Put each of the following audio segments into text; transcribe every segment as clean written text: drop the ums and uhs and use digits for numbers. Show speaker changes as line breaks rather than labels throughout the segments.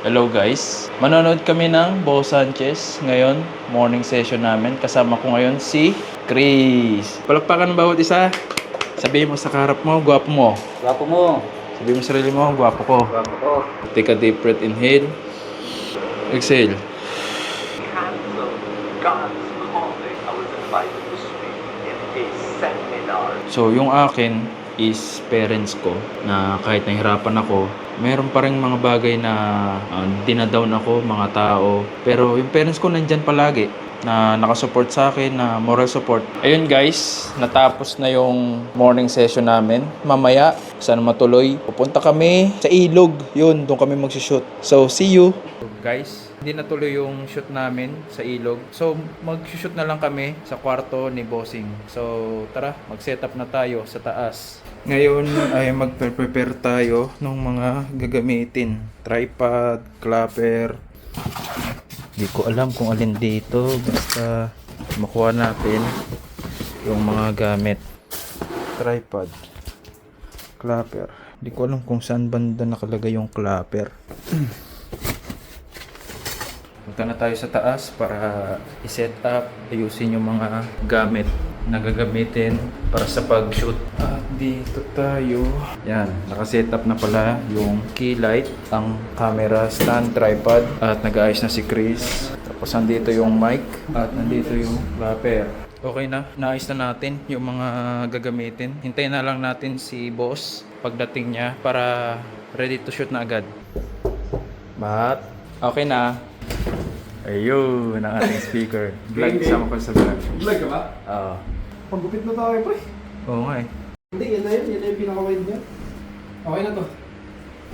Hello guys, manonood kami ng Bo Sanchez ngayon, morning session namin. Kasama ko ngayon si Chris. Palakpakan ng bawat isa. Sabihin mo sa kaharap mo, gwapo mo.
Gwapo mo.
Sabihin mo sa sarili mo, gwapo ko.
Gwapo ko.
Take a deep breath, inhale. Exhale. So yung akin is parents ko na kahit nahirapan ako, meron pa rin mga bagay na dinadown ako, mga tao. Pero yung parents ko nandyan palagi na nakasupport sa akin, na moral support. Ayun guys, natapos na yung morning session namin. Mamaya, sana matuloy. Pupunta kami sa ilog. Yun, doon kami magsushoot. So, see you! Guys, hindi natuloy yung shoot namin sa ilog. So, mag-shoot na lang kami sa kwarto ni Bossing. So, tara, mag-setup na tayo sa taas. Ngayon ay mag-prepare tayo ng mga gagamitin. Tripod, clapper. Hindi ko alam kung alin dito. Basta makuha natin yung mga gamit. Tripod, clapper. Hindi ko alam kung saan banda nakalagay yung clapper. Punta na tayo sa taas para i-set up, ayusin yung mga gamit na gagamitin para sa pag-shoot. At dito tayo. Yan, nakaset up na pala yung key light, ang camera stand, tripod, at nag-aayos na si Chris. Tapos nandito yung mic at nandito yung clapper. Okay na, naayos na natin yung mga gagamitin. Hintayin na lang natin si boss pagdating niya para ready to shoot na agad. But, okay na. Ayun, ang ating speaker. Vlog, sama ko sa vlog.
Vlog ka ba?
Oo.
Paggupit na tayo, pre.
Oo nga eh.
Hindi, yan na yun. Yan na yung pinaka-wide niya. Okay na to.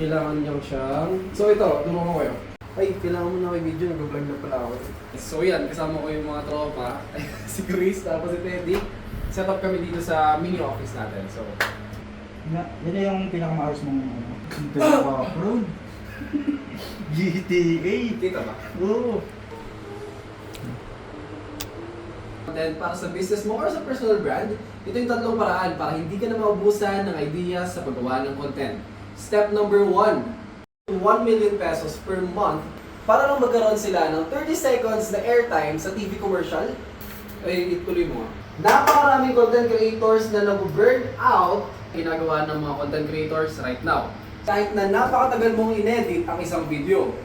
Kailangan niyang siyang... So ito, tulungan ko kayo. Ay, kailangan mo na may video. Nag-vlog na pala ako. So yan, kasama ko yung mga tropa. Si Chris, tapos si Teddy. Set up kami dito sa mini office natin. So,
Yan na yung pinakamaayos mong pinaka-pro. GTA.
kita ba?
Oo.
Then, para sa business mo or sa personal brand, ito yung tatlong paraan para hindi ka na maubusan ng ideas sa paggawa ng content. Step number 1, 1 million pesos per month para lang magkaroon sila ng 30 seconds na airtime sa TV commercial. Ay, ituloy mo. Napakaraming content creators na nag-burn out ginagawa ng mga content creators right now. Kahit na napakatagal mong inedit ang isang video.